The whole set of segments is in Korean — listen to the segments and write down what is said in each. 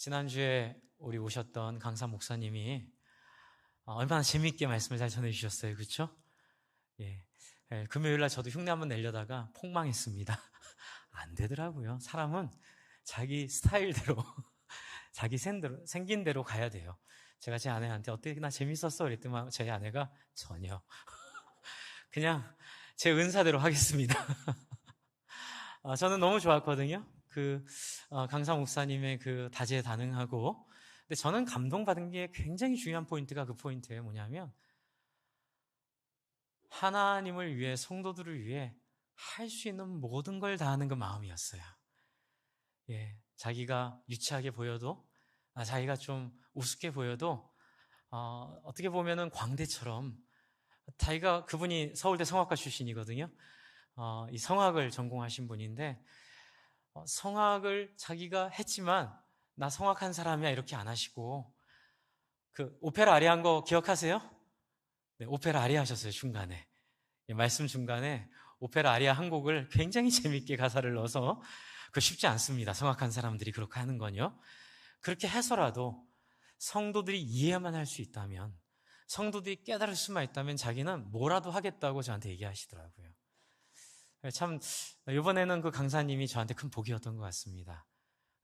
지난주에 우리 오셨던 강사 목사님이 얼마나 재미있게 말씀을 잘 전해주셨어요. 그렇죠? 예. 금요일날 저도 흉내 한번 내려다가 폭망했습니다. 안 되더라고요. 사람은 자기 스타일대로 자기 생긴 대로 가야 돼요. 제가 제 아내한테 어떻게 나 재밌었어? 그랬더니 제 아내가 전혀 그냥 제 은사대로 하겠습니다. 저는 너무 좋았거든요. 강사 목사님의 그 다재다능하고, 근데 저는 감동받은 게 굉장히 중요한 포인트가 그 포인트예요. 뭐냐면 하나님을 위해, 성도들을 위해 할 수 있는 모든 걸 다하는 그 마음이었어요. 예, 자기가 유치하게 보여도, 자기가 좀 우습게 보여도, 어떻게 보면은 광대처럼, 그분이 서울대 성악과 출신이거든요. 이 성악을 전공하신 분인데, 성악을 자기가 했지만, 나 성악한 사람이야, 이렇게 안 하시고, 오페라 아리아 한 거 기억하세요? 네, 오페라 아리아 하셨어요, 중간에. 말씀 중간에 오페라 아리아 한 곡을 굉장히 재밌게 가사를 넣어서, 쉽지 않습니다. 성악한 사람들이 그렇게 하는 건요. 그렇게 해서라도 성도들이 이해만 할 수 있다면, 성도들이 깨달을 수만 있다면 자기는 뭐라도 하겠다고 저한테 얘기하시더라고요. 참, 이번에는 그 강사님이 저한테 큰 복이었던 것 같습니다.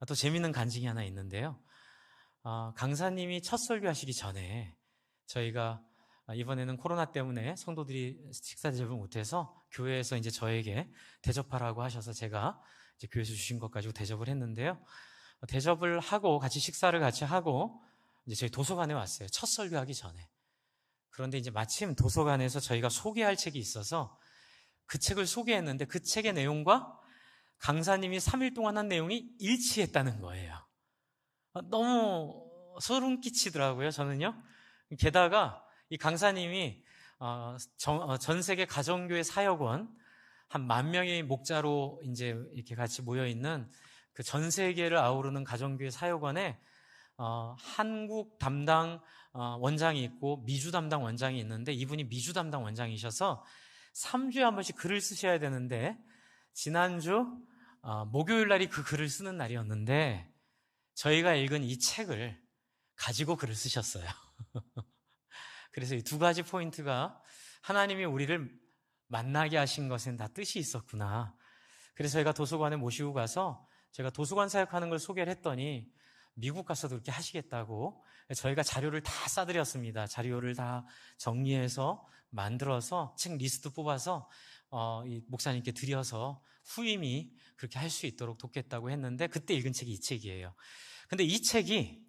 또 재밌는 간증이 하나 있는데요. 강사님이 첫 설교하시기 전에 저희가 이번에는 코로나 때문에 성도들이 식사 대접을 못해서 교회에서 이제 저에게 대접하라고 하셔서 제가 이제 교회에서 주신 것 가지고 대접을 했는데요. 대접을 하고 같이 식사를 같이 하고 이제 저희 도서관에 왔어요. 첫 설교하기 전에. 그런데 이제 마침 도서관에서 저희가 소개할 책이 있어서 그 책을 소개했는데 그 책의 내용과 강사님이 3일 동안 한 내용이 일치했다는 거예요. 너무 소름 끼치더라고요, 저는요. 게다가 이 강사님이 전 세계 가정교회 사역원 한 10,000명의 목자로 이제 이렇게 같이 모여 있는 그 전 세계를 아우르는 가정교회 사역원에 한국 담당 원장이 있고 미주 담당 원장이 있는데 이분이 미주 담당 원장이셔서 3주에 한 번씩 글을 쓰셔야 되는데 지난주 목요일 날이 그 글을 쓰는 날이었는데 저희가 읽은 이 책을 가지고 글을 쓰셨어요. 그래서 이 두 가지 포인트가 하나님이 우리를 만나게 하신 것엔 다 뜻이 있었구나. 그래서 저희가 도서관에 모시고 가서 제가 도서관 사역하는 걸 소개를 했더니 미국 가서도 그렇게 하시겠다고 저희가 자료를 다 싸드렸습니다. 자료를 다 정리해서 만들어서 책 리스트 뽑아서 이 목사님께 드려서 후임이 그렇게 할 수 있도록 돕겠다고 했는데 그때 읽은 책이 이 책이에요. 근데 이 책이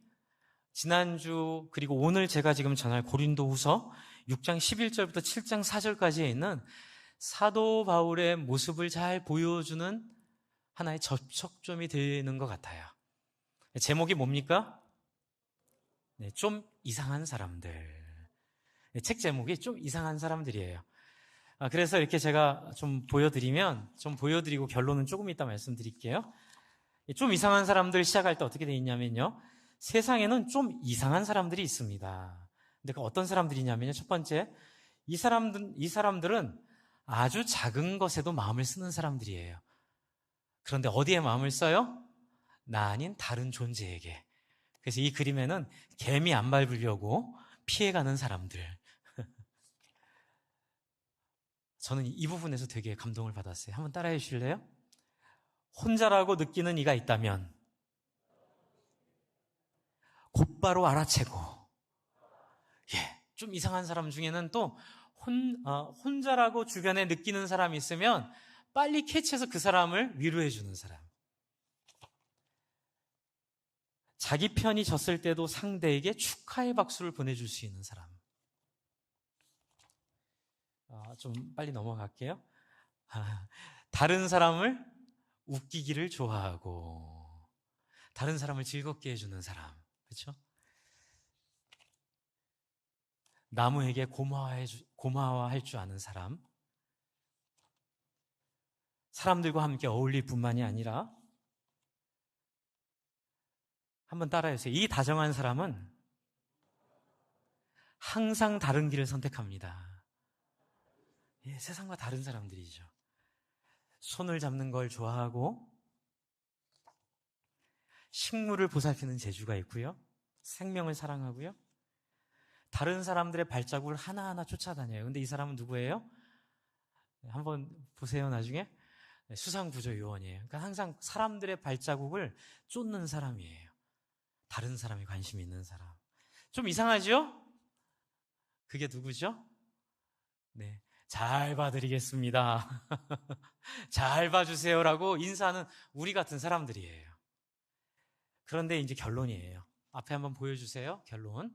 지난주 그리고 오늘 제가 지금 전할 고린도후서 6장 11절부터 7장 4절까지에 있는 사도 바울의 모습을 잘 보여주는 하나의 접촉점이 되는 것 같아요. 제목이 뭡니까? 네, 좀 이상한 사람들. 네, 책 제목이 좀 이상한 사람들이에요. 그래서 이렇게 제가 좀 보여드리고 결론은 조금 이따 말씀드릴게요. 좀 이상한 사람들 시작할 때 어떻게 돼 있냐면요. 세상에는 좀 이상한 사람들이 있습니다. 근데 그 어떤 사람들이냐면요. 첫 번째, 이 사람들은 아주 작은 것에도 마음을 쓰는 사람들이에요. 그런데 어디에 마음을 써요? 나 아닌 다른 존재에게. 그래서 이 그림에는 개미 안 밟으려고 피해가는 사람들. 저는 이 부분에서 되게 감동을 받았어요. 한번 따라해 주실래요? 혼자라고 느끼는 이가 있다면 곧바로 알아채고, 좀 이상한 사람 중에는 또 혼자라고 주변에 느끼는 사람이 있으면 빨리 캐치해서 그 사람을 위로해 주는 사람. 자기 편이 졌을 때도 상대에게 축하의 박수를 보내줄 수 있는 사람. 좀 빨리 넘어갈게요. 다른 사람을 웃기기를 좋아하고 다른 사람을 즐겁게 해주는 사람. 그렇죠? 남에게 고마워할 줄 아는 사람. 사람들과 함께 어울릴 뿐만이 아니라 한번 따라해주세요. 이 다정한 사람은 항상 다른 길을 선택합니다. 세상과 다른 사람들이죠. 손을 잡는 걸 좋아하고 식물을 보살피는 재주가 있고요. 생명을 사랑하고요. 다른 사람들의 발자국을 하나하나 쫓아다녀요. 근데 이 사람은 누구예요? 한번 보세요, 나중에. 수상구조요원이에요. 그러니까 항상 사람들의 발자국을 쫓는 사람이에요. 다른 사람이 관심 있는 사람. 좀 이상하죠? 그게 누구죠? 네. 잘 봐드리겠습니다. 잘 봐주세요라고 인사하는 우리 같은 사람들이에요. 그런데 이제 결론이에요. 앞에 한번 보여주세요. 결론.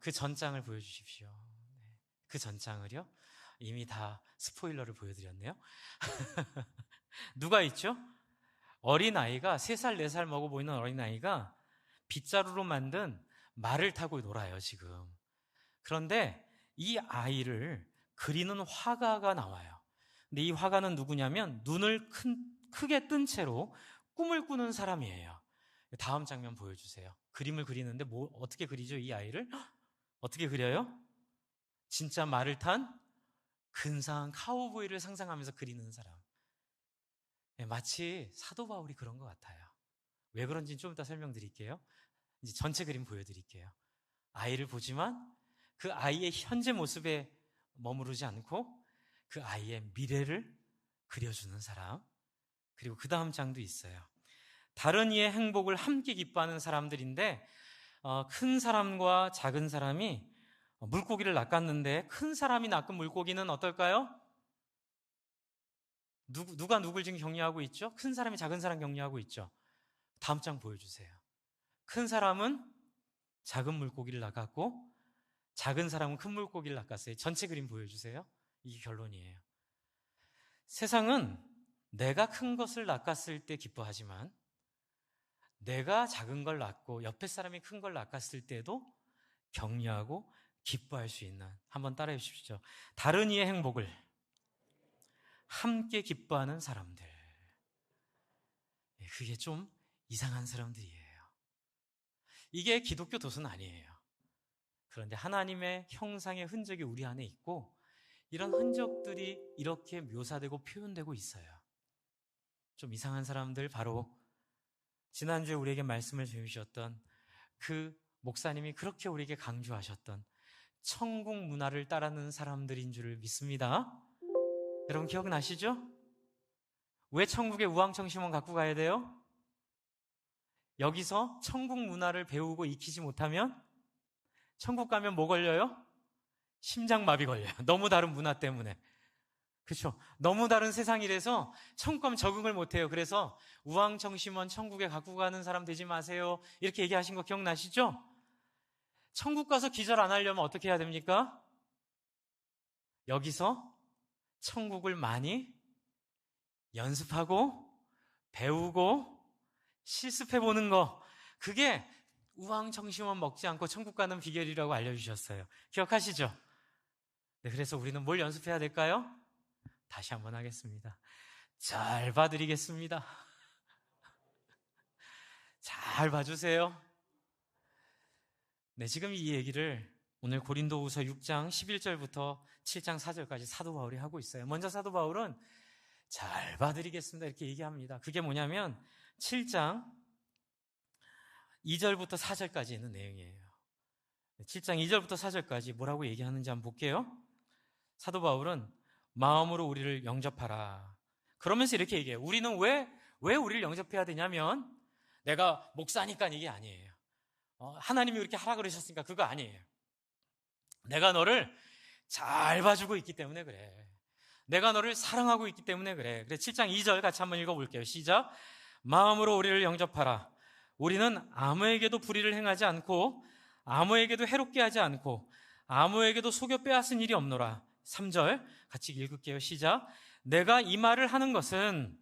그 전장을 보여주십시오. 네. 그 전장을요? 이미 다 스포일러를 보여드렸네요. 누가 있죠? 어린아이가 3살, 4살 먹어 보이는 어린아이가 빗자루로 만든 말을 타고 놀아요, 지금. 그런데 이 아이를 그리는 화가가 나와요. 근데 이 화가는 누구냐면 눈을 크게 뜬 채로 꿈을 꾸는 사람이에요. 다음 장면 보여주세요. 그림을 그리는데 어떻게 그리죠, 이 아이를? 어떻게 그려요? 진짜 말을 탄 근사한 카우보이를 상상하면서 그리는 사람. 마치 사도 바울이 그런 것 같아요. 왜 그런지는 좀 이따 설명드릴게요. 이제 전체 그림 보여드릴게요. 아이를 보지만 그 아이의 현재 모습에 머무르지 않고 그 아이의 미래를 그려주는 사람. 그리고 그 다음 장도 있어요. 다른 이의 행복을 함께 기뻐하는 사람들인데 큰 사람과 작은 사람이 물고기를 낚았는데 큰 사람이 낚은 물고기는 어떨까요? 누가 누굴 지금 격려하고 있죠? 큰 사람이 작은 사람 격려하고 있죠. 다음 장 보여주세요. 큰 사람은 작은 물고기를 낚았고 작은 사람은 큰 물고기를 낚았어요. 전체 그림 보여주세요. 이게 결론이에요. 세상은 내가 큰 것을 낚았을 때 기뻐하지만 내가 작은 걸 낚고 옆에 사람이 큰 걸 낚았을 때도 격려하고 기뻐할 수 있는, 한번 따라해 주십시오. 다른 이의 행복을 함께 기뻐하는 사람들. 그게 좀 이상한 사람들이에요. 이게 기독교 도서는 아니에요. 그런데 하나님의 형상의 흔적이 우리 안에 있고 이런 흔적들이 이렇게 묘사되고 표현되고 있어요. 좀 이상한 사람들, 바로 지난주에 우리에게 말씀을 주셨던 그 목사님이 그렇게 우리에게 강조하셨던 천국 문화를 따르는 사람들인 줄 믿습니다. 여러분 기억나시죠? 왜 천국에 우왕청심원 갖고 가야 돼요? 여기서 천국 문화를 배우고 익히지 못하면 천국 가면 뭐 걸려요? 심장마비 걸려요. 너무 다른 문화 때문에. 그렇죠? 너무 다른 세상이라서 천국 가면 적응을 못해요. 그래서 우왕청심원 천국에 갖고 가는 사람 되지 마세요. 이렇게 얘기하신 거 기억나시죠? 천국 가서 기절 안 하려면 어떻게 해야 됩니까? 여기서 천국을 많이 연습하고 배우고 실습해보는 거, 그게 우왕청심원 먹지 않고 천국 가는 비결이라고 알려주셨어요. 기억하시죠? 네, 그래서 우리는 뭘 연습해야 될까요? 다시 한번 하겠습니다. 잘 봐드리겠습니다. 잘 봐주세요. 네, 지금 이 얘기를 오늘 고린도후서 6장 11절부터 7장 4절까지 사도 바울이 하고 있어요. 먼저 사도 바울은 잘 봐드리겠습니다 이렇게 얘기합니다. 그게 뭐냐면 7장 2절부터 4절까지 있는 내용이에요. 7장 2절부터 4절까지 뭐라고 얘기하는지 한번 볼게요. 사도 바울은 마음으로 우리를 영접하라. 그러면서 이렇게 얘기해요. 우리는 왜 우리를 영접해야 되냐면 내가 목사니까 이게 아니에요. 하나님이 이렇게 하라 그러셨으니까 그거 아니에요. 내가 너를 잘 봐주고 있기 때문에 그래. 내가 너를 사랑하고 있기 때문에 그래. 그래, 7장 2절 같이 한번 읽어볼게요. 시작. 마음으로 우리를 영접하라. 우리는 아무에게도 불의를 행하지 않고 아무에게도 해롭게 하지 않고 아무에게도 속여 빼앗은 일이 없노라. 3절 같이 읽을게요. 시작. 내가 이 말을 하는 것은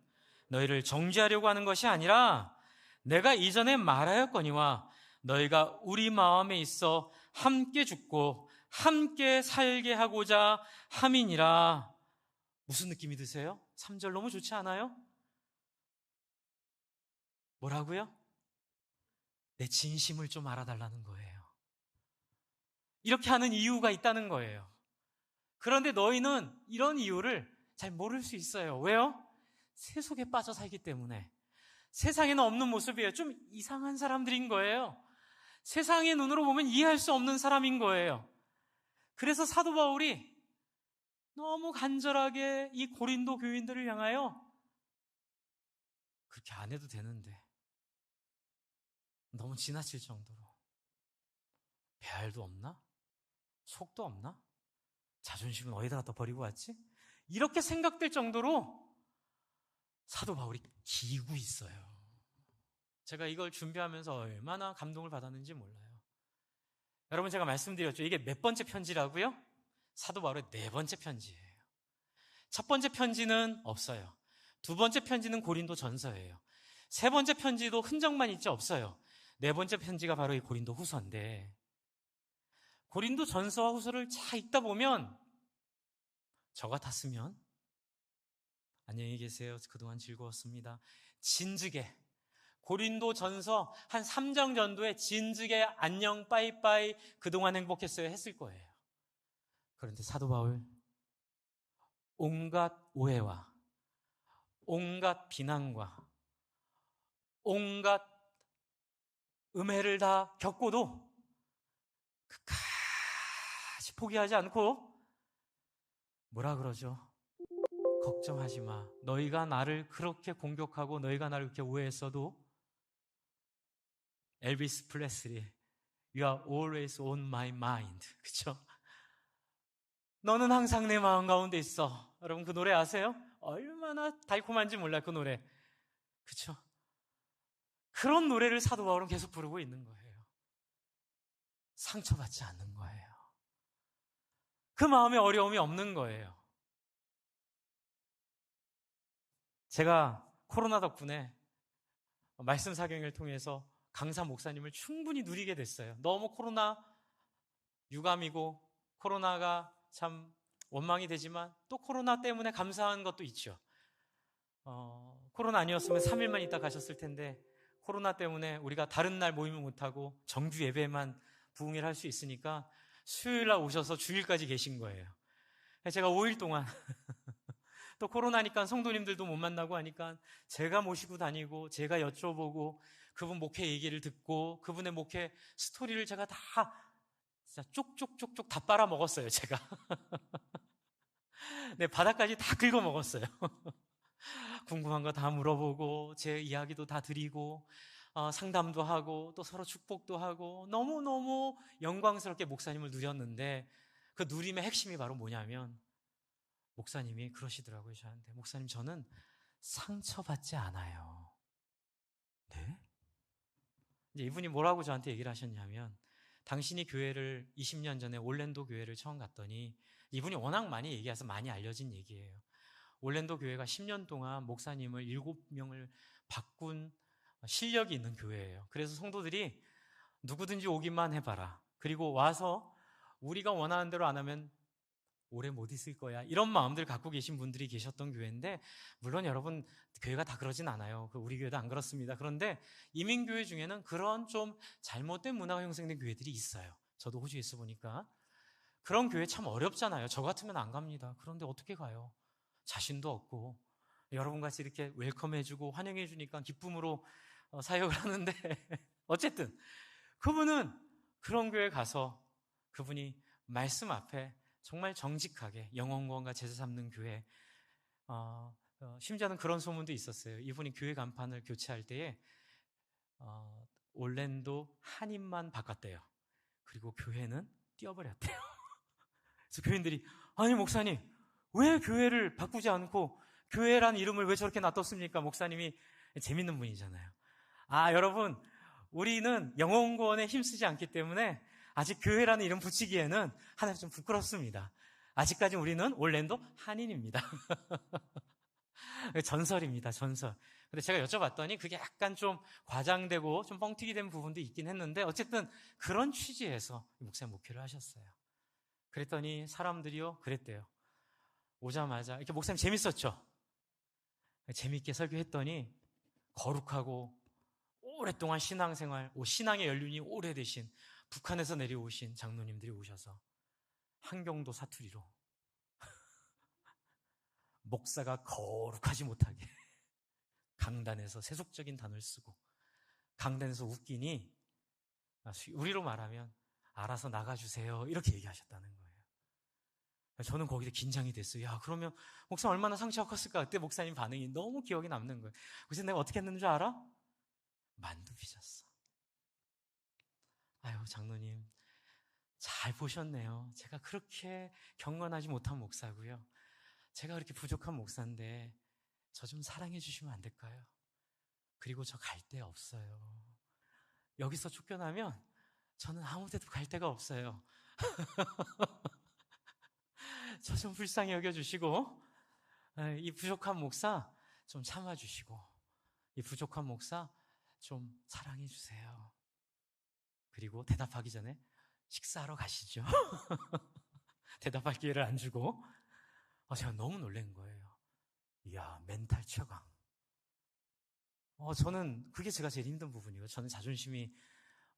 너희를 정죄하려고 하는 것이 아니라 내가 이전에 말하였거니와 너희가 우리 마음에 있어 함께 죽고 함께 살게 하고자 함이니라. 무슨 느낌이 드세요? 3절 너무 좋지 않아요? 뭐라고요? 내 진심을 좀 알아달라는 거예요. 이렇게 하는 이유가 있다는 거예요. 그런데 너희는 이런 이유를 잘 모를 수 있어요. 왜요? 세속에 빠져 살기 때문에. 세상에는 없는 모습이에요. 좀 이상한 사람들인 거예요. 세상의 눈으로 보면 이해할 수 없는 사람인 거예요. 그래서 사도 바울이 너무 간절하게 이 고린도 교인들을 향하여 그렇게 안 해도 되는데 너무 지나칠 정도로 배알도 없나? 속도 없나? 자존심은 어디다 갖다 버리고 왔지? 이렇게 생각될 정도로 사도 바울이 기고 있어요. 제가 이걸 준비하면서 얼마나 감동을 받았는지 몰라요. 여러분, 제가 말씀드렸죠. 이게 몇 번째 편지라고요? 사도 바울의 네 번째 편지예요. 첫 번째 편지는 없어요. 두 번째 편지는 고린도 전서예요. 세 번째 편지도 흔적만 있지 없어요. 네 번째 편지가 바로 이 고린도 후서인데, 고린도 전서와 후서를 잘 읽다 보면 저 같았으면 안녕히 계세요. 그동안 즐거웠습니다. 진즉에 고린도 전서 한 3장 전도에 진즉에 안녕 빠이빠이 그동안 행복했어요 했을 거예요. 그런데 사도 바울 온갖 오해와 온갖 비난과 온갖 음해를 다 겪고도 끝까지 포기하지 않고 뭐라 그러죠? 걱정하지 마. 너희가 나를 그렇게 공격하고 너희가 나를 그렇게 오해했어도 엘비스 프레슬리 You are always on my mind. 그쵸? 너는 항상 내 마음 가운데 있어. 여러분 그 노래 아세요? 얼마나 달콤한지 몰라요, 그 노래. 그쵸? 그런 노래를 사도 바울은 계속 부르고 있는 거예요. 상처받지 않는 거예요. 그 마음에 어려움이 없는 거예요. 제가 코로나 덕분에 말씀 사경을 통해서 강사 목사님을 충분히 누리게 됐어요. 너무 코로나 유감이고 코로나가 참 원망이 되지만 또 코로나 때문에 감사한 것도 있죠. 코로나 아니었으면 3일만 있다 가셨을 텐데 코로나 때문에 우리가 다른 날 모임을 못하고 정규 예배만 부흥회를 할 수 있으니까 수요일 날 오셔서 주일까지 계신 거예요. 제가 5일 동안 또 코로나니까 성도님들도 못 만나고 하니까 제가 모시고 다니고 제가 여쭤보고 그분 목회 얘기를 듣고 그분의 목회 스토리를 제가 다 진짜 쪽쪽쪽쪽 다 빨아먹었어요, 제가. 네, 바닥까지 다 긁어 먹었어요. 궁금한 거 다 물어보고 제 이야기도 다 드리고 상담도 하고 또 서로 축복도 하고 너무너무 영광스럽게 목사님을 누렸는데 그 누림의 핵심이 바로 뭐냐면 목사님이 그러시더라고요, 저한테. 목사님, 저는 상처받지 않아요. 네? 이제 이분이 뭐라고 저한테 얘기를 하셨냐면 당신이 교회를 20년 전에 올랜도 교회를 처음 갔더니 이분이 워낙 많이 얘기해서 많이 알려진 얘기예요. 올랜도 교회가 10년 동안 목사님을 7명을 바꾼 실력이 있는 교회예요. 그래서 성도들이 누구든지 오기만 해봐라. 그리고 와서 우리가 원하는 대로 안 하면 오래 못 있을 거야. 이런 마음들 갖고 계신 분들이 계셨던 교회인데 물론 여러분 교회가 다 그러진 않아요. 우리 교회도 안 그렇습니다. 그런데 이민교회 중에는 그런 좀 잘못된 문화가 형성된 교회들이 있어요. 저도 호주에 있어 보니까 그런 교회 참 어렵잖아요. 저 같으면 안 갑니다. 그런데 어떻게 가요? 자신도 없고 여러분같이 이렇게 웰컴해주고 환영해주니까 기쁨으로 사역을 하는데 어쨌든 그분은 그런 교회 가서 그분이 말씀 앞에 정말 정직하게 영혼구원과 제사 삼는 교회 심지어는 그런 소문도 있었어요. 이분이 교회 간판을 교체할 때에 올랜도 한인만 바꿨대요. 그리고 교회는 띄워버렸대요. 그래서 교인들이 아니 목사님 왜 교회를 바꾸지 않고 교회란 이름을 왜 저렇게 놔뒀습니까? 목사님이 재밌는 분이잖아요. 여러분 우리는 영혼구원에 힘쓰지 않기 때문에 아직 교회라는 이름 붙이기에는 하나님 좀 부끄럽습니다. 아직까지 우리는 올랜도 한인입니다. 전설입니다, 전설. 근데 제가 여쭤봤더니 그게 약간 좀 과장되고 좀 뻥튀기 된 부분도 있긴 했는데 어쨌든 그런 취지에서 목사님 목회를 하셨어요. 그랬더니 사람들이요 그랬대요. 오자마자 이렇게 목사님 재밌었죠? 재밌게 설교했더니 거룩하고 오랫동안 신앙생활, 신앙의 연륜이 오래되신 북한에서 내려오신 장로님들이 오셔서 한경도 사투리로 목사가 거룩하지 못하게 강단에서 세속적인 단어를 쓰고 강단에서 웃기니 우리로 말하면 알아서 나가주세요 이렇게 얘기하셨다는 거예요. 저는 거기서 긴장이 됐어요. 야, 그러면 목사님 얼마나 상처가 컸을까. 그때 목사님 반응이 너무 기억에 남는 거예요. 그래서 내가 어떻게 했는 줄 알아? 만두 빚었어. 아유, 장로님 잘 보셨네요. 제가 그렇게 경건하지 못한 목사고요. 제가 그렇게 부족한 목사인데 저 좀 사랑해 주시면 안 될까요? 그리고 저 갈 데 없어요. 여기서 쫓겨나면 저는 아무 데도 갈 데가 없어요. 저 좀 불쌍히 여겨주시고 이 부족한 목사 좀 참아주시고 이 부족한 목사 좀 사랑해 주세요. 그리고 대답하기 전에 식사하러 가시죠. 대답할 기회를 안 주고 제가 너무 놀란 거예요. 이야, 멘탈 최강. 저는 그게 제가 제일 힘든 부분이에요. 저는 자존심이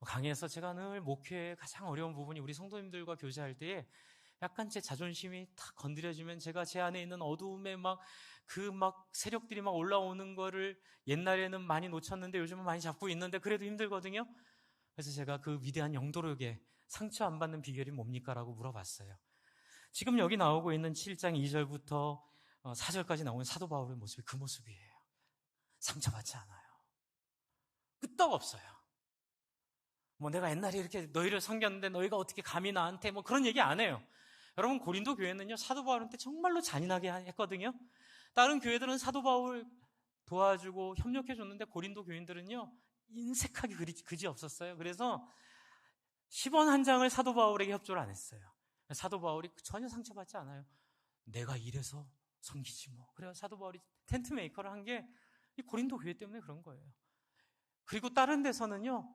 강해서 제가 늘 목회의 가장 어려운 부분이 우리 성도님들과 교제할 때에 약간 제 자존심이 탁 건드려지면 제가 제 안에 있는 어두움에 세력들이 올라오는 거를 옛날에는 많이 놓쳤는데 요즘은 많이 잡고 있는데 그래도 힘들거든요. 그래서 제가 그 위대한 영도력에 상처 안 받는 비결이 뭡니까? 라고 물어봤어요. 지금 여기 나오고 있는 7장 2절부터 4절까지 나오는 사도 바울의 모습이 그 모습이에요. 상처받지 않아요. 끄떡없어요. 내가 옛날에 이렇게 너희를 섬겼는데 너희가 어떻게 감히 나한테 그런 얘기 안 해요. 여러분, 고린도 교회는요, 사도 바울한테 정말로 잔인하게 했거든요. 다른 교회들은 사도 바울 도와주고 협력해줬는데 고린도 교인들은요, 인색하게 그지 없었어요. 그래서 10원 한 장을 사도 바울에게 협조를 안 했어요. 사도 바울이 전혀 상처받지 않아요. 내가 이래서 섬기지 뭐. 그래요. 사도 바울이 텐트 메이커를 한 게 이 고린도 교회 때문에 그런 거예요. 그리고 다른 데서는요,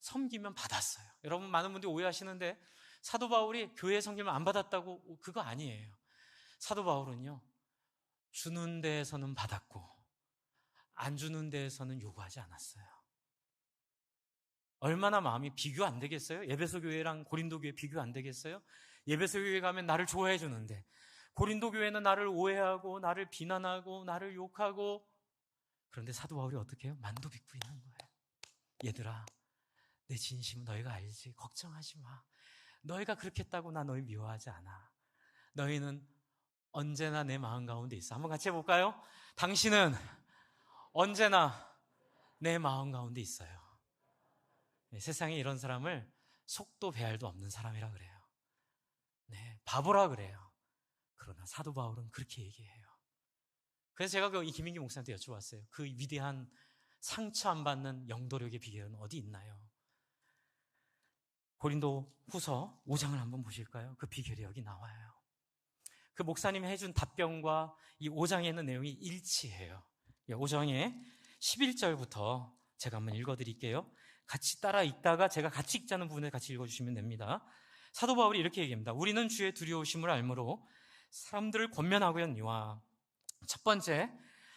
섬기면 받았어요. 여러분, 많은 분들이 오해하시는데 사도 바울이 교회 섬기면 안 받았다고, 그거 아니에요. 사도 바울은요, 주는 데에서는 받았고 안 주는 데에서는 요구하지 않았어요. 얼마나 마음이 비교 안 되겠어요? 에베소 교회랑 고린도 교회 비교 안 되겠어요? 에베소 교회 가면 나를 좋아해 주는데 고린도 교회는 나를 오해하고 나를 비난하고 나를 욕하고, 그런데 사도 바울이 어떻게 해요? 만두 빚고 있는 거예요. 얘들아, 내 진심은 너희가 알지. 걱정하지 마. 너희가 그렇게 했다고 나 너희 미워하지 않아. 너희는 언제나 내 마음 가운데 있어. 한번 같이 해볼까요? 당신은 언제나 내 마음 가운데 있어요. 네, 세상에 이런 사람을 속도 배알도 없는 사람이라 그래요. 네, 바보라 그래요. 그러나 사도 바울은 그렇게 얘기해요. 그래서 제가 이 김인기 목사한테 여쭤봤어요. 그 위대한 상처 안 받는 영도력의 비결은 어디 있나요? 고린도 후서 5장을 한번 보실까요? 그 비결이 여기 나와요. 그 목사님이 해준 답변과 이 5장에 있는 내용이 일치해요. 5장의 11절부터 제가 한번 읽어드릴게요. 같이 따라 읽다가 제가 같이 읽자는 부분을 같이 읽어주시면 됩니다. 사도 바울이 이렇게 얘기합니다. 우리는 주의 두려우심을 알므로 사람들을 권면하거니와. 첫 번째,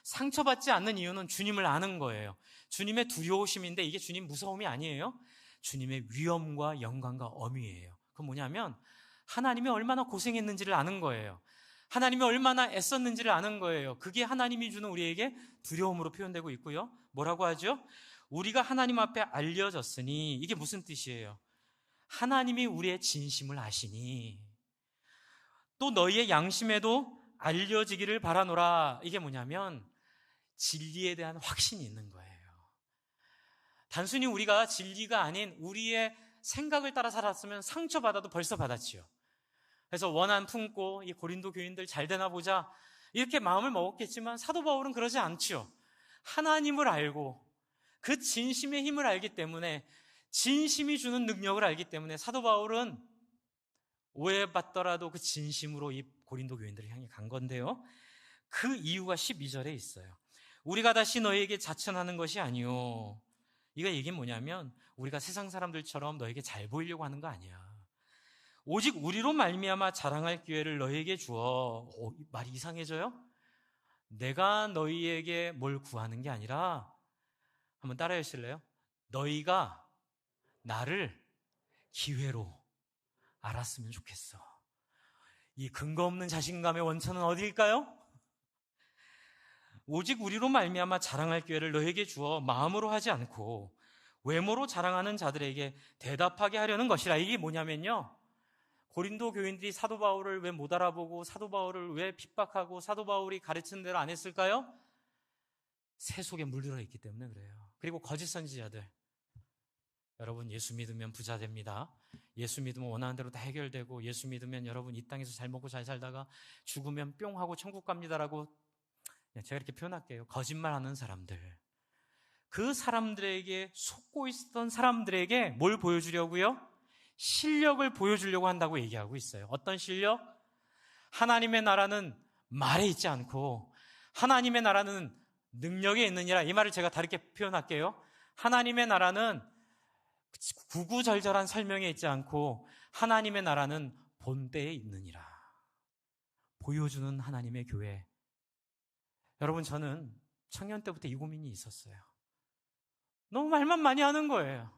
상처받지 않는 이유는 주님을 아는 거예요. 주님의 두려우심인데 이게 주님 무서움이 아니에요. 주님의 위엄과 영광과 엄위예요. 그건 뭐냐면 하나님이 얼마나 고생했는지를 아는 거예요. 하나님이 얼마나 애썼는지를 아는 거예요. 그게 하나님이 주는 우리에게 두려움으로 표현되고 있고요. 뭐라고 하죠? 우리가 하나님 앞에 알려졌으니, 이게 무슨 뜻이에요? 하나님이 우리의 진심을 아시니 또 너희의 양심에도 알려지기를 바라노라. 이게 뭐냐면 진리에 대한 확신이 있는 거예요. 단순히 우리가 진리가 아닌 우리의 생각을 따라 살았으면 상처받아도 벌써 받았지요. 그래서 원한 품고 이 고린도 교인들 잘 되나 보자 이렇게 마음을 먹었겠지만 사도 바울은 그러지 않지요. 하나님을 알고 그 진심의 힘을 알기 때문에, 진심이 주는 능력을 알기 때문에 사도 바울은 오해받더라도 그 진심으로 이 고린도 교인들을 향해 간 건데요. 그 이유가 12절에 있어요. 우리가 다시 너희에게 자천하는 것이 아니요. 이거 얘기는 뭐냐면 우리가 세상 사람들처럼 너에게 잘 보이려고 하는 거 아니야. 오직 우리로 말미암아 자랑할 기회를 너희에게 주어. 말이 이상해져요? 내가 너희에게 뭘 구하는 게 아니라, 한번 따라해 주실래요? 너희가 나를 기회로 알았으면 좋겠어. 이 근거 없는 자신감의 원천은 어디일까요? 오직 우리로 말미암아 자랑할 기회를 너에게 주어 마음으로 하지 않고 외모로 자랑하는 자들에게 대답하게 하려는 것이라. 이게 뭐냐면요, 고린도 교인들이 사도 바울을 왜 못 알아보고 사도 바울을 왜 핍박하고 사도 바울이 가르치는 대로 안 했을까요? 새 속에 물들어 있기 때문에 그래요. 그리고 거짓 선지자들, 여러분 예수 믿으면 부자 됩니다. 예수 믿으면 원하는 대로 다 해결되고, 예수 믿으면 여러분 이 땅에서 잘 먹고 잘 살다가 죽으면 뿅 하고 천국 갑니다라고, 제가 이렇게 표현할게요. 거짓말하는 사람들, 그 사람들에게 속고 있었던 사람들에게 뭘 보여주려고요? 실력을 보여주려고 한다고 얘기하고 있어요. 어떤 실력? 하나님의 나라는 말에 있지 않고 하나님의 나라는 능력에 있느니라. 이 말을 제가 다르게 표현할게요. 하나님의 나라는 구구절절한 설명에 있지 않고 하나님의 나라는 본때에 있느니라. 보여주는 하나님의 교회. 여러분, 저는 청년 때부터 이 고민이 있었어요. 너무 말만 많이 하는 거예요.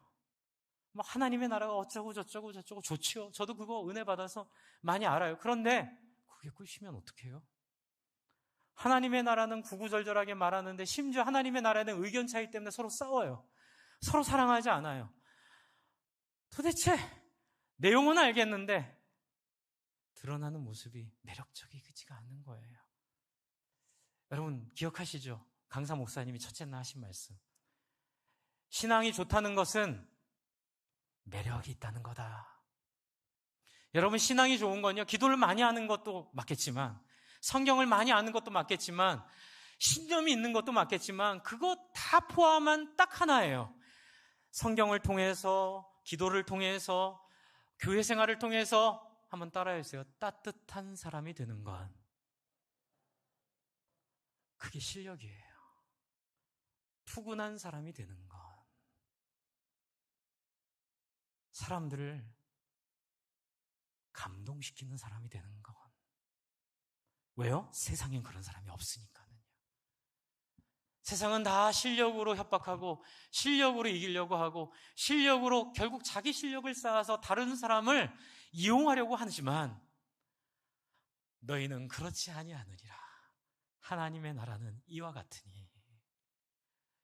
뭐 하나님의 나라가 어쩌고 저쩌고 저쩌고 좋지요. 저도 그거 은혜 받아서 많이 알아요. 그런데 그게 끝이면 어떡해요? 하나님의 나라는 구구절절하게 말하는데 심지어 하나님의 나라는 의견 차이 때문에 서로 싸워요. 서로 사랑하지 않아요. 도대체 내용은 알겠는데 드러나는 모습이 매력적이지가 않은 거예요. 여러분 기억하시죠? 강사 목사님이 첫째 날 하신 말씀. 신앙이 좋다는 것은 매력이 있다는 거다. 여러분, 신앙이 좋은 건요, 기도를 많이 하는 것도 맞겠지만, 성경을 많이 아는 것도 맞겠지만, 신념이 있는 것도 맞겠지만, 그거 다 포함한 딱 하나예요. 성경을 통해서, 기도를 통해서, 교회 생활을 통해서 한번 따라해주세요. 따뜻한 사람이 되는 것. 그게 실력이에요. 푸근한 사람이 되는 것. 사람들을 감동시키는 사람이 되는 것. 왜요? 세상엔 그런 사람이 없으니까요. 세상은 다 실력으로 협박하고 실력으로 이기려고 하고 실력으로 결국 자기 실력을 쌓아서 다른 사람을 이용하려고 하지만 너희는 그렇지 아니하느니라. 하나님의 나라는 이와 같으니.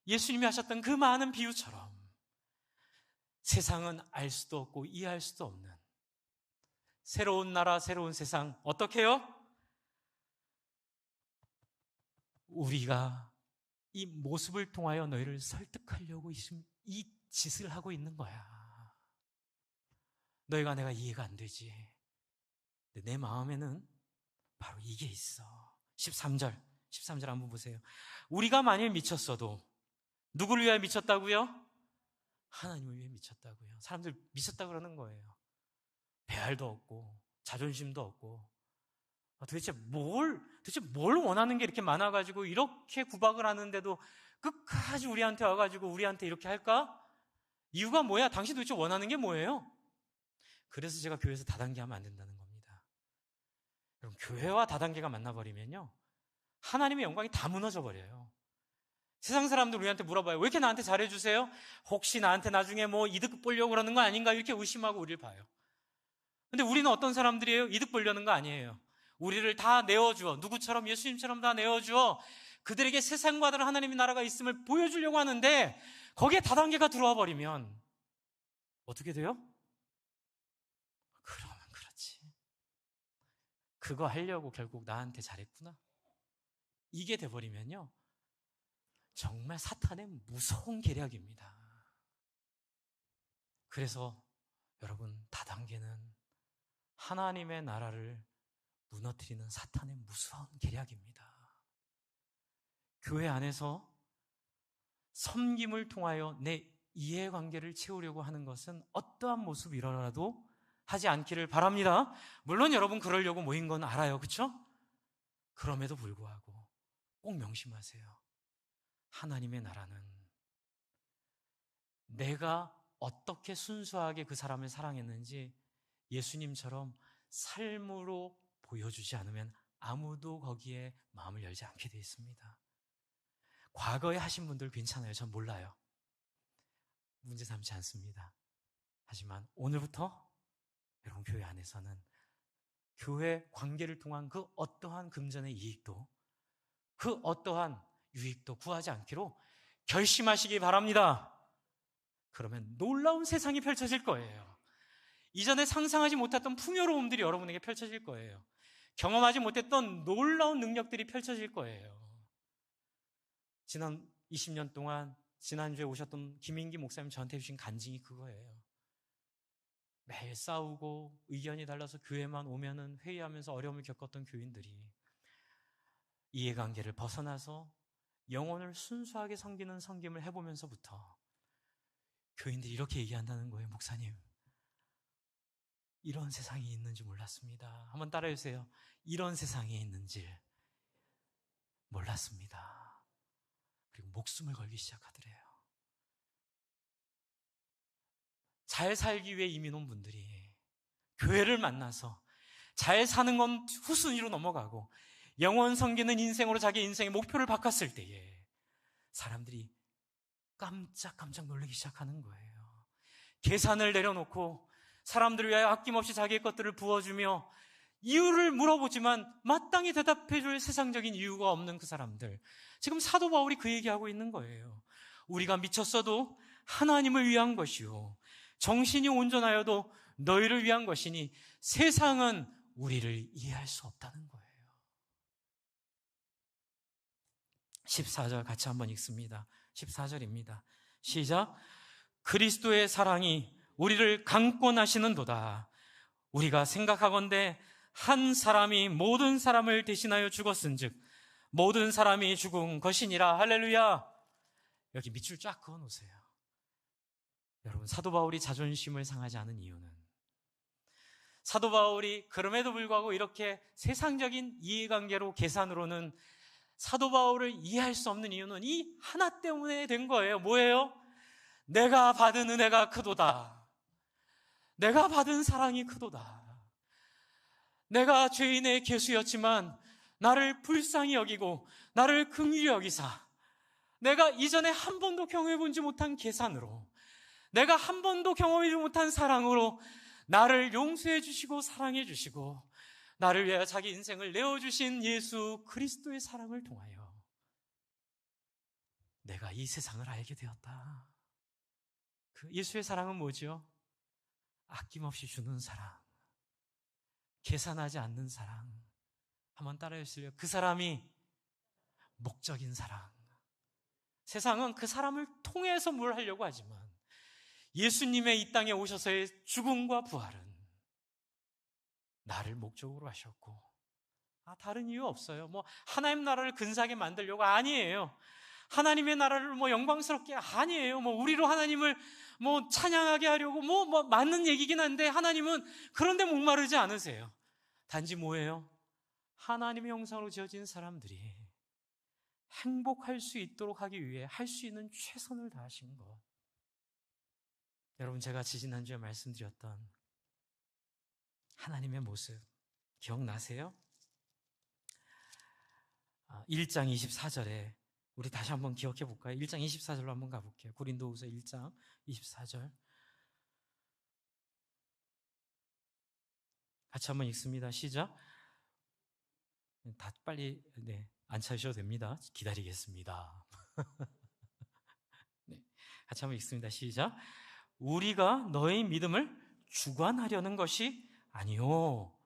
예수님이 하셨던 그 많은 비유처럼 세상은 알 수도 없고 이해할 수도 없는 새로운 나라, 새로운 세상, 어떻게 해요? 우리가 이 모습을 통하여 너희를 설득하려고 이 짓을 하고 있는 거야. 너희가 내가 이해가 안 되지. 근데 내 마음에는 바로 이게 있어. 13절 한번 보세요. 우리가 만일 미쳤어도 누구를 위하여 미쳤다고요? 하나님을 위해 미쳤다고요. 사람들 미쳤다고 그러는 거예요. 배알도 없고 자존심도 없고 도대체 뭘 원하는 게 이렇게 많아가지고 이렇게 구박을 하는데도 끝까지 우리한테 와가지고 우리한테 이렇게 할까? 이유가 뭐야? 당신 도대체 원하는 게 뭐예요? 그래서 제가 교회에서 다단계 하면 안 된다는 겁니다. 여러분, 교회와 다단계가 만나버리면요, 하나님의 영광이 다 무너져 버려요. 세상 사람들 우리한테 물어봐요. 왜 이렇게 나한테 잘해주세요? 혹시 나한테 나중에 뭐 이득 보려고 그러는 거 아닌가? 이렇게 의심하고 우리를 봐요. 근데 우리는 어떤 사람들이에요? 이득 보려는 거 아니에요. 우리를 다 내어주어, 누구처럼 예수님처럼 다 내어주어 그들에게 세상과 다른 하나님의 나라가 있음을 보여주려고 하는데 거기에 다단계가 들어와 버리면 어떻게 돼요? 그러면 그렇지. 그거 하려고 결국 나한테 잘했구나. 이게 돼버리면요, 정말 사탄의 무서운 계략입니다. 그래서 여러분, 다단계는 하나님의 나라를 무너뜨리는 사탄의 무서운 계략입니다. 교회 안에서 섬김을 통하여 내 이해관계를 채우려고 하는 것은 어떠한 모습이라도 하지 않기를 바랍니다. 물론 여러분 그러려고 모인 건 알아요. 그렇죠? 그럼에도 불구하고 꼭 명심하세요. 하나님의 나라는 내가 어떻게 순수하게 그 사람을 사랑했는지 예수님처럼 삶으로 보여주지 않으면 아무도 거기에 마음을 열지 않게 되어 있습니다. 과거에 하신 분들 괜찮아요. 전 몰라요. 문제 삼지 않습니다. 하지만 오늘부터 여러분 교회 안에서는 교회 관계를 통한 그 어떠한 금전의 이익도, 그 어떠한 유익도 구하지 않기로 결심하시기 바랍니다. 그러면 놀라운 세상이 펼쳐질 거예요. 이전에 상상하지 못했던 풍요로움들이 여러분에게 펼쳐질 거예요. 경험하지 못했던 놀라운 능력들이 펼쳐질 거예요. 지난 20년 동안 지난주에 오셨던 김인기 목사님 저한테 주신 간증이 그거예요. 매일 싸우고 의견이 달라서 교회만 오면은 회의하면서 어려움을 겪었던 교인들이 이해관계를 벗어나서 영혼을 순수하게 섬기는 섬김을 해보면서부터 교인들이 이렇게 얘기한다는 거예요. 목사님, 이런 세상이 있는지 몰랐습니다. 한번 따라해주세요. 이런 세상이 있는지 몰랐습니다. 그리고 목숨을 걸기 시작하더래요. 잘 살기 위해 이민 온 분들이 교회를 만나서 잘 사는 건 후순위로 넘어가고 영원 섬기는 인생으로 자기 인생의 목표를 바꿨을 때에 사람들이 깜짝깜짝 놀라기 시작하는 거예요. 계산을 내려놓고 사람들을 위하여 아낌없이 자기의 것들을 부어주며 이유를 물어보지만 마땅히 대답해줄 세상적인 이유가 없는 그 사람들. 지금 사도 바울이 그 얘기하고 있는 거예요. 우리가 미쳤어도 하나님을 위한 것이요 정신이 온전하여도 너희를 위한 것이니 세상은 우리를 이해할 수 없다는 거예요. 14절 같이 한번 읽습니다. 14절입니다. 시작. 그리스도의 사랑이 우리를 강권하시는도다. 우리가 생각하건대 한 사람이 모든 사람을 대신하여 죽었은즉 모든 사람이 죽은 것이니라. 할렐루야. 여기 밑줄 쫙 그어놓으세요. 여러분, 사도 바울이 자존심을 상하지 않은 이유는, 사도 바울이 그럼에도 불구하고 이렇게 세상적인 이해관계로 계산으로는 사도 바울을 이해할 수 없는 이유는 이 하나 때문에 된 거예요. 뭐예요? 내가 받은 은혜가 크도다. 내가 받은 사랑이 크도다. 내가 죄인의 괴수였지만 나를 불쌍히 여기고 나를 긍휼히 여기사 내가 이전에 한 번도 경험해보지 못한 계산으로, 내가 한 번도 경험하지 못한 사랑으로 나를 용서해 주시고 사랑해 주시고 나를 위하여 자기 인생을 내어주신 예수 그리스도의 사랑을 통하여 내가 이 세상을 알게 되었다. 그 예수의 사랑은 뭐죠? 아낌없이 주는 사랑, 계산하지 않는 사랑. 한번 따라해 주실래요? 그 사람이 목적인 사랑. 세상은 그 사람을 통해서 뭘 하려고 하지만 예수님의 이 땅에 오셔서의 죽음과 부활은 나를 목적으로 하셨고, 다른 이유 없어요. 하나님 나라를 근사하게 만들려고 아니에요. 하나님의 나라를 영광스럽게 아니에요. 우리로 하나님을 찬양하게 하려고 맞는 얘기긴 한데 하나님은 그런데 목마르지 않으세요. 단지 뭐예요? 하나님의 형상으로 지어진 사람들이 행복할 수 있도록 하기 위해 할 수 있는 최선을 다하신 것. 여러분, 제가 지지난주에 말씀드렸던 하나님의 모습 기억나세요? 1장 24절에 우리 다시 한번 기억해 볼까요? 1장 24절로 한번 가볼게요. 고린도후서 1장 24절 같이 한번 읽습니다. 시작. 다 빨리 안 찾으셔도 됩니다. 기다리겠습니다. 같이 한번 읽습니다. 시작. 우리가 너희 믿음을 주관하려는 것이 아니요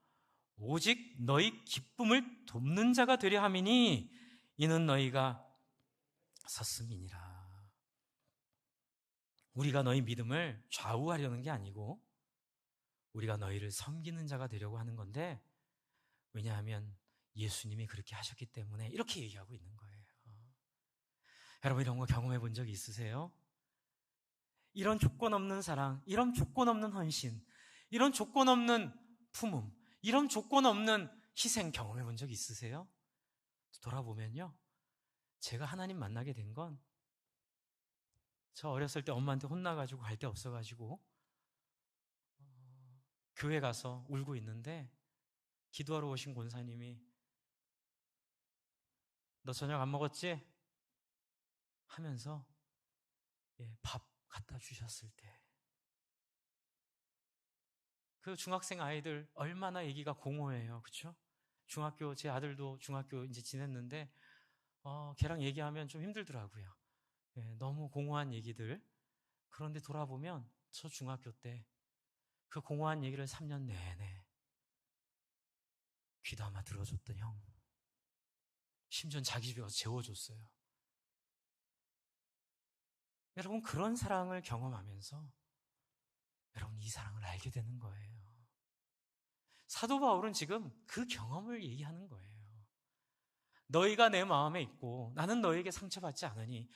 오직 너희 기쁨을 돕는 자가 되려 함이니 이는 너희가 섰음이니라. 우리가 너희 믿음을 좌우하려는 게 아니고 우리가 너희를 섬기는 자가 되려고 하는 건데, 왜냐하면 예수님이 그렇게 하셨기 때문에 이렇게 얘기하고 있는 거예요. 여러분, 이런 거 경험해 본 적 있으세요? 이런 조건 없는 사랑, 이런 조건 없는 헌신, 이런 조건 없는 품음, 이런 조건 없는 희생 경험해 본 적 있으세요? 돌아보면요, 제가 하나님 만나게 된 건 저 어렸을 때 엄마한테 혼나가지고 갈 데 없어가지고 교회 가서 울고 있는데 기도하러 오신 권사님이 너 저녁 안 먹었지? 하면서 밥 갖다 주셨을 때, 그 중학생 아이들 얼마나 얘기가 공허해요. 그렇죠? 중학교, 제 아들도 중학교 이제 지냈는데 걔랑 얘기하면 좀 힘들더라고요. 예, 너무 공허한 얘기들. 그런데 돌아보면 저 중학교 때 그 공허한 얘기를 3년 내내 귀담아 들어줬던 형. 심지어 자기 집에 와서 재워줬어요. 여러분, 그런 사랑을 경험하면서 여러분, 이 사랑을 알게 되는 거예요. 사도 바울은 지금 그 경험을 얘기하는 거예요. 너희가 내 마음에 있고 나는 너에게 상처받지 않으니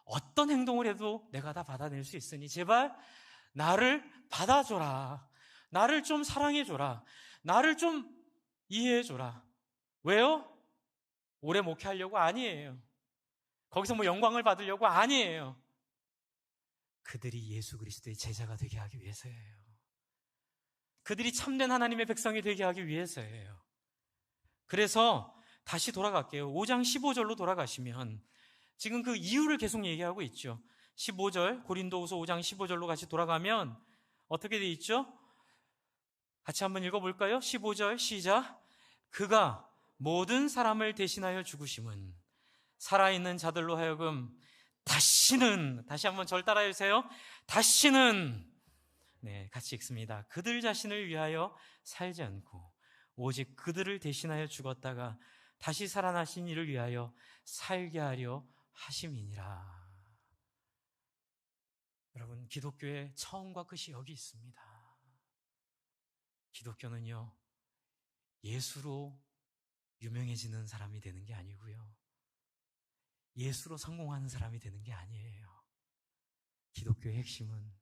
어떤 행동을 해도 내가 다 받아낼 수 있으니 제발 나를 받아줘라. 나를 좀 사랑해줘라. 나를 좀 이해해줘라. 왜요? 오래 목회하려고 아니에요. 거기서 뭐 영광을 받으려고 아니에요. 그들이 예수 그리스도의 제자가 되게 하기 위해서예요. 그들이 참된 하나님의 백성이 되게 하기 위해서예요. 그래서 다시 돌아갈게요. 5장 15절로 돌아가시면 지금 그 이유를 계속 얘기하고 있죠. 15절, 고린도후서 5장 15절로 같이 돌아가면 어떻게 돼 있죠? 같이 한번 읽어볼까요? 15절 시작. 그가 모든 사람을 대신하여 죽으심은 살아있는 자들로 하여금 다시는, 다시 한번 절 따라해 주세요. 다시는, 네, 같이 읽습니다. 그들 자신을 위하여 살지 않고 오직 그들을 대신하여 죽었다가 다시 살아나신 이를 위하여 살게 하려 하심이니라. 여러분, 기독교의 처음과 끝이 여기 있습니다. 기독교는요, 예수로 유명해지는 사람이 되는 게 아니고요, 예수로 성공하는 사람이 되는 게 아니에요. 기독교의 핵심은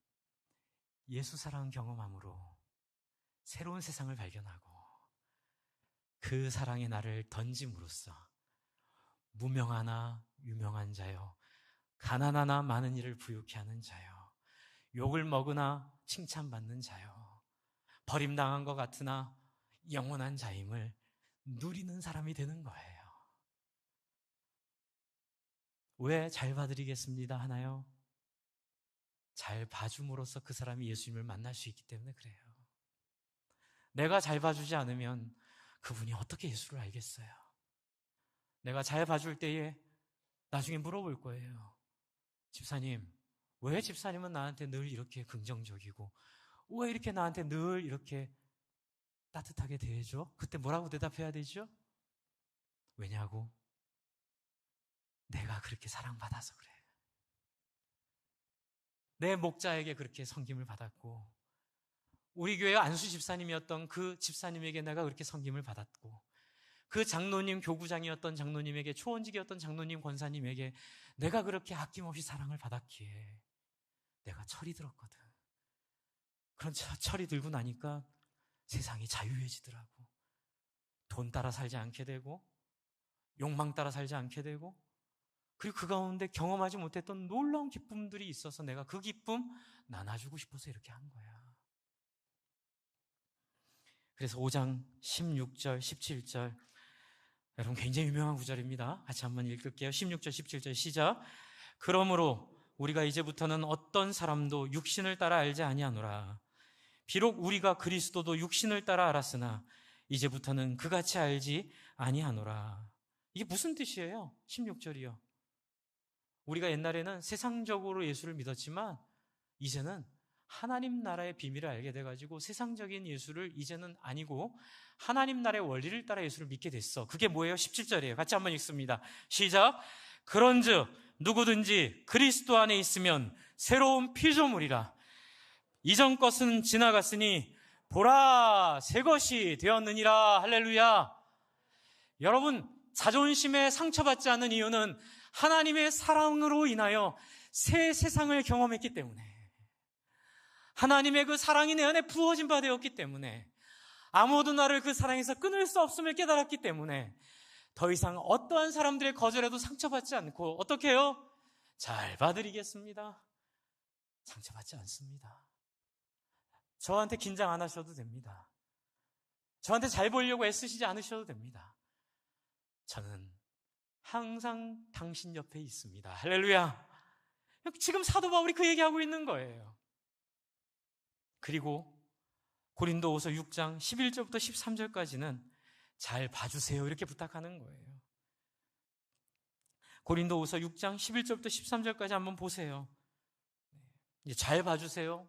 예수 사랑 경험함으로 새로운 세상을 발견하고 그 사랑의 나를 던짐으로써 무명하나 유명한 자요, 가난하나 많은 일을 부유케 하는 자요, 욕을 먹으나 칭찬받는 자요, 버림당한 것 같으나 영원한 자임을 누리는 사람이 되는 거예요. 왜 잘 봐드리겠습니다 하나요? 잘 봐줌으로써 그 사람이 예수님을 만날 수 있기 때문에 그래요. 내가 잘 봐주지 않으면 그분이 어떻게 예수를 알겠어요? 내가 잘 봐줄 때에 나중에 물어볼 거예요. 집사님, 왜 집사님은 나한테 늘 이렇게 긍정적이고 왜 이렇게 나한테 늘 이렇게 따뜻하게 대해줘? 그때 뭐라고 대답해야 되죠? 왜냐고? 내가 그렇게 사랑받아서 그래. 내 목자에게 그렇게 섬김을 받았고, 우리 교회 안수 집사님이었던 그 집사님에게 내가 그렇게 섬김을 받았고, 그 장로님, 교구장이었던 장로님에게, 초원직이었던 장로님, 권사님에게 내가 그렇게 아낌없이 사랑을 받았기에 내가 철이 들었거든. 그런 철이 들고 나니까 세상이 자유해지더라고. 돈 따라 살지 않게 되고, 욕망 따라 살지 않게 되고, 그리고 그 가운데 경험하지 못했던 놀라운 기쁨들이 있어서 내가 그 기쁨 나눠주고 싶어서 이렇게 한 거야. 그래서 5장 16절, 17절, 여러분 굉장히 유명한 구절입니다. 같이 한번 읽을게요. 16절, 17절 시작. 그러므로 우리가 이제부터는 어떤 사람도 육신을 따라 알지 아니하노라. 비록 우리가 그리스도도 육신을 따라 알았으나 이제부터는 그같이 알지 아니하노라. 이게 무슨 뜻이에요? 16절이요. 우리가 옛날에는 세상적으로 예수를 믿었지만 이제는 하나님 나라의 비밀을 알게 돼가지고 세상적인 예수를 이제는 아니고 하나님 나라의 원리를 따라 예수를 믿게 됐어. 그게 뭐예요? 17절이에요. 같이 한번 읽습니다. 시작. 그런즉 누구든지 그리스도 안에 있으면 새로운 피조물이라. 이전 것은 지나갔으니 보라 새 것이 되었느니라. 할렐루야. 여러분, 자존심에 상처받지 않는 이유는 하나님의 사랑으로 인하여 새 세상을 경험했기 때문에, 하나님의 그 사랑이 내 안에 부어진 바 되었기 때문에, 아무도 나를 그 사랑에서 끊을 수 없음을 깨달았기 때문에 더 이상 어떠한 사람들의 거절에도 상처받지 않고 어떻게 해요? 잘 봐드리겠습니다. 상처받지 않습니다. 저한테 긴장 안 하셔도 됩니다. 저한테 잘 보이려고 애쓰시지 않으셔도 됩니다. 저는 항상 당신 옆에 있습니다. 할렐루야. 지금 사도 바울이 그 얘기하고 있는 거예요. 그리고 고린도후서 6장 11절부터 13절까지는 잘 봐주세요 이렇게 부탁하는 거예요. 고린도후서 6장 11절부터 13절까지 한번 보세요. 이제 잘 봐주세요.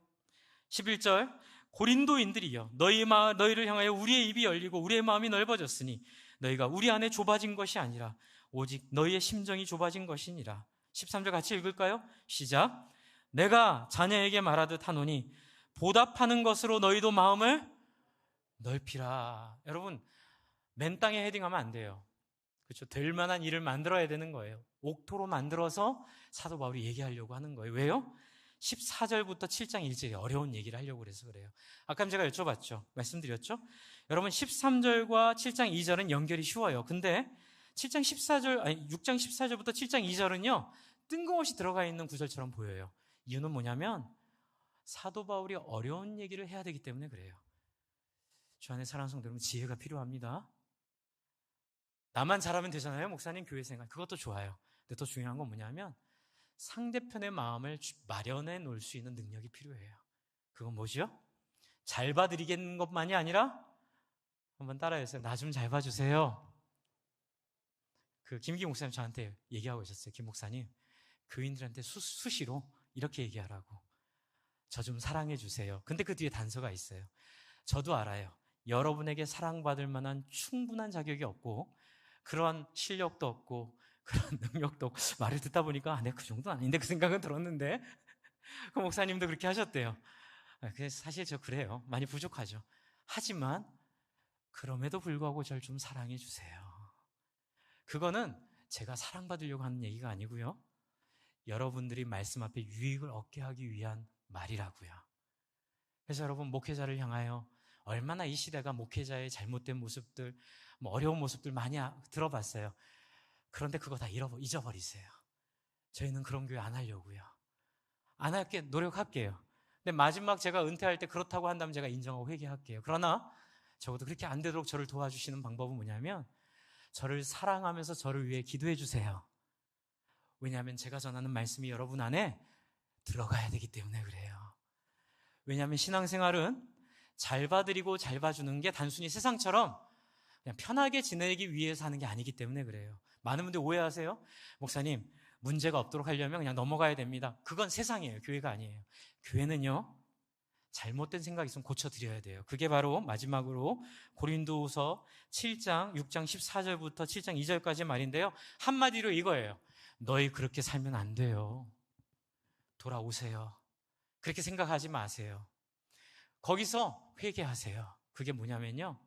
11절, 고린도인들이여, 너희를 향하여 우리의 입이 열리고 우리의 마음이 넓어졌으니 너희가 우리 안에 좁아진 것이 아니라 오직 너희의 심정이 좁아진 것이니라. 13절 같이 읽을까요? 시작. 내가 자녀에게 말하듯 하노니 보답하는 것으로 너희도 마음을 넓히라. 여러분, 맨 땅에 헤딩하면 안 돼요. 그렇죠? 될 만한 일을 만들어야 되는 거예요. 옥토로 만들어서 사도 바울이 얘기하려고 하는 거예요. 왜요? 14절부터 7장 1절이 어려운 얘기를 하려고 그래서 그래요. 아까 제가 여쭤봤죠. 말씀드렸죠? 여러분, 13절과 7장 2절은 연결이 쉬워요. 근데 6장 14절부터 7장 2절은요, 뜬금없이 들어가 있는 구절처럼 보여요. 이유는 뭐냐면 사도 바울이 어려운 얘기를 해야 되기 때문에 그래요. 주 안에 사랑하는 성도 여러분, 지혜가 필요합니다. 나만 잘하면 되잖아요, 목사님 교회 생활. 그것도 좋아요. 근데 더 중요한 건 뭐냐면 상대편의 마음을 마련해 놓을 수 있는 능력이 필요해요. 그건 뭐죠? 잘 봐드리겠는 것만이 아니라, 한번 따라해주세요. 나 좀 잘 봐주세요. 김기 목사님 저한테 얘기하고 있었어요. 김 목사님, 교인들한테 수시로 이렇게 얘기하라고. 저 좀 사랑해 주세요. 근데 그 뒤에 단서가 있어요. 저도 알아요. 여러분에게 사랑받을 만한 충분한 자격이 없고 그런 실력도 없고 그런 능력도 없고, 말을 듣다 보니까 내가 그 정도는 아닌데 그 생각은 들었는데 그 목사님도 그렇게 하셨대요. 그래서 사실 저 그래요. 많이 부족하죠. 하지만 그럼에도 불구하고 저를 좀 사랑해 주세요. 그거는 제가 사랑받으려고 하는 얘기가 아니고요, 여러분들이 말씀 앞에 유익을 얻게 하기 위한 말이라고요. 그래서 여러분, 목회자를 향하여 얼마나 이 시대가 목회자의 잘못된 모습들, 어려운 모습들 많이 들어봤어요. 그런데 그거 다 잊어버리세요. 저희는 그런 교회 안 하려고요. 안 할게, 노력할게요. 근데 마지막 제가 은퇴할 때 그렇다고 한다면 제가 인정하고 회개할게요. 그러나 적어도 그렇게 안 되도록 저를 도와주시는 방법은 뭐냐면 저를 사랑하면서 저를 위해 기도해 주세요. 왜냐하면 제가 전하는 말씀이 여러분 안에 들어가야 되기 때문에 그래요. 왜냐하면 신앙생활은 잘 봐드리고 잘 봐주는 게 단순히 세상처럼 그냥 편하게 지내기 위해서 하는 게 아니기 때문에 그래요. 많은 분들이 오해하세요. 목사님, 문제가 없도록 하려면 그냥 넘어가야 됩니다. 그건 세상이에요. 교회가 아니에요. 교회는요, 잘못된 생각이 있으면 고쳐드려야 돼요. 그게 바로 마지막으로 고린도후서 7장 6장 14절부터 7장 2절까지 말인데요, 한마디로 이거예요. 너희 그렇게 살면 안 돼요. 돌아오세요. 그렇게 생각하지 마세요. 거기서 회개하세요. 그게 뭐냐면요,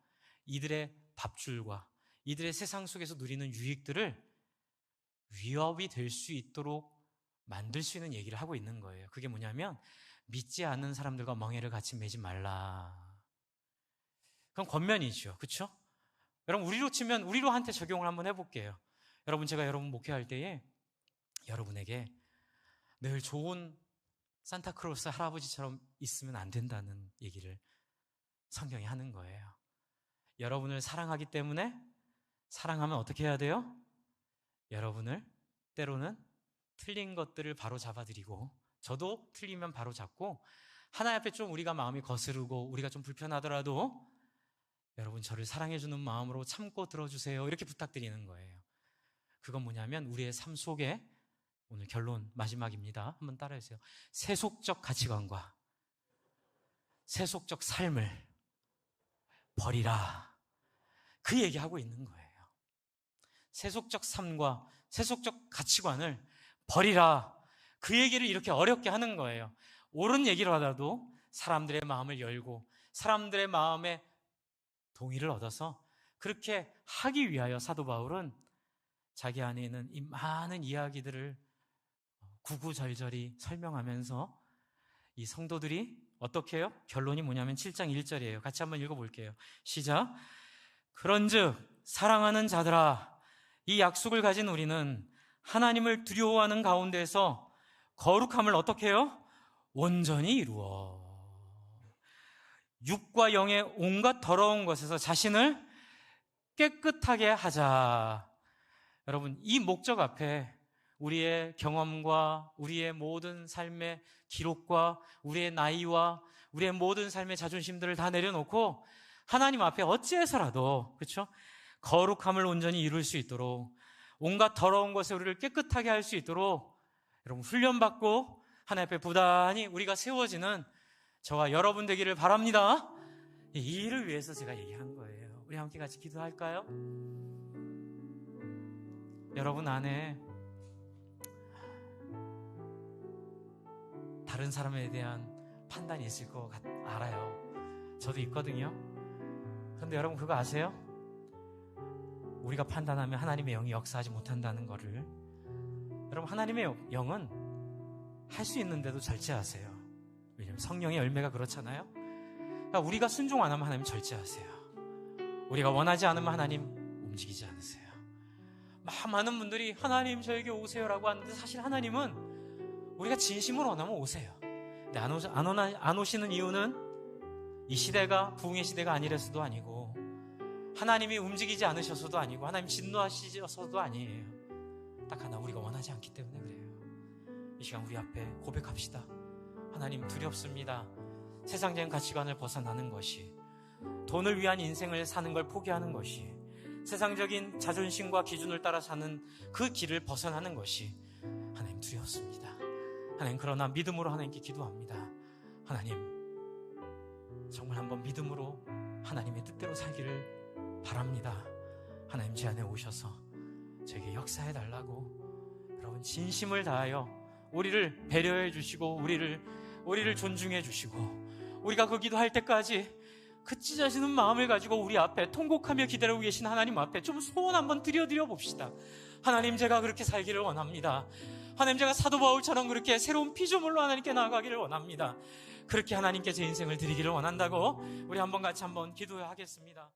이들의 밥줄과 이들의 세상 속에서 누리는 유익들을 위협이 될 수 있도록 만들 수 있는 얘기를 하고 있는 거예요. 그게 뭐냐면 믿지 않는 사람들과 멍에를 같이 매지 말라. 그럼 권면이죠. 그렇죠? 여러분, 우리로 치면 우리로 한테 적용을 한번 해볼게요. 여러분, 제가 여러분 목회할 때에 여러분에게 늘 좋은 산타크로스 할아버지처럼 있으면 안 된다는 얘기를 성경이 하는 거예요. 여러분을 사랑하기 때문에, 사랑하면 어떻게 해야 돼요? 여러분을 때로는 틀린 것들을 바로 잡아드리고, 저도 틀리면 바로 잡고, 하나님 앞에 좀 우리가 마음이 거스르고 우리가 좀 불편하더라도 여러분, 저를 사랑해주는 마음으로 참고 들어주세요. 이렇게 부탁드리는 거예요. 그건 뭐냐면 우리의 삶 속에, 오늘 결론 마지막입니다. 한번 따라해주세요. 세속적 가치관과 세속적 삶을 버리라. 그 얘기하고 있는 거예요. 세속적 삶과 세속적 가치관을 버리라. 그 얘기를 이렇게 어렵게 하는 거예요. 옳은 얘기를 하더라도 사람들의 마음을 열고 사람들의 마음에 동의를 얻어서 그렇게 하기 위하여 사도 바울은 자기 안에 있는 이 많은 이야기들을 구구절절히 설명하면서 이 성도들이 어떻게 해요? 결론이 뭐냐면 7장 1절이에요. 같이 한번 읽어볼게요. 시작. 그런즉 사랑하는 자들아, 이 약속을 가진 우리는 하나님을 두려워하는 가운데서 거룩함을 어떻게 해요? 온전히 이루어 육과 영의 온갖 더러운 것에서 자신을 깨끗하게 하자. 여러분, 이 목적 앞에 우리의 경험과 우리의 모든 삶의 기록과 우리의 나이와 우리의 모든 삶의 자존심들을 다 내려놓고 하나님 앞에 어찌해서라도, 그렇죠? 거룩함을 온전히 이룰 수 있도록 온갖 더러운 것에 우리를 깨끗하게 할 수 있도록 여러분 훈련받고 하나님 앞에 부단히 우리가 세워지는 저와 여러분 되기를 바랍니다. 이 일을 위해서 제가 얘기한 거예요. 우리 함께 같이 기도할까요? 여러분 안에 다른 사람에 대한 판단이 있을 것 알아요. 저도 있거든요. 그런데 여러분 그거 아세요? 우리가 판단하면 하나님의 영이 역사하지 못한다는 거를. 여러분 하나님의 영은 할 수 있는데도 절제하세요. 왜냐하면 성령의 열매가 그렇잖아요. 그러니까 우리가 순종 안 하면 하나님 절제하세요. 우리가 원하지 않으면 하나님 움직이지 않으세요. 많은 분들이 하나님 저에게 오세요라고 하는데 사실 하나님은 우리가 진심으로 원하면 오세요. 근데 안 오시는 이유는 이 시대가 부흥의 시대가 아니라서도 아니고 하나님이 움직이지 않으셔서도 아니고 하나님 진노하시셔서도 아니에요. 딱 하나, 우리가 원하지 않기 때문에 그래요. 이 시간 우리 앞에 고백합시다. 하나님 두렵습니다. 세상적인 가치관을 벗어나는 것이, 돈을 위한 인생을 사는 걸 포기하는 것이, 세상적인 자존심과 기준을 따라 사는 그 길을 벗어나는 것이 하나님 두렵습니다. 하나님 그러나 믿음으로 하나님께 기도합니다. 하나님 정말 한번 믿음으로 하나님의 뜻대로 살기를 바랍니다. 하나님 제 안에 오셔서 저에게 역사해 달라고 여러분 진심을 다하여 우리를 배려해 주시고 우리를 존중해 주시고 우리가 그 기도할 때까지 그 찢어지는 마음을 가지고 우리 앞에 통곡하며 기다리고 계신 하나님 앞에 좀 소원 한번 드려 봅시다. 하나님 제가 그렇게 살기를 원합니다. 하나님 제가 사도 바울처럼 그렇게 새로운 피조물로 하나님께 나아가기를 원합니다. 그렇게 하나님께 제 인생을 드리기를 원한다고 우리 한번 같이 한번 기도하겠습니다.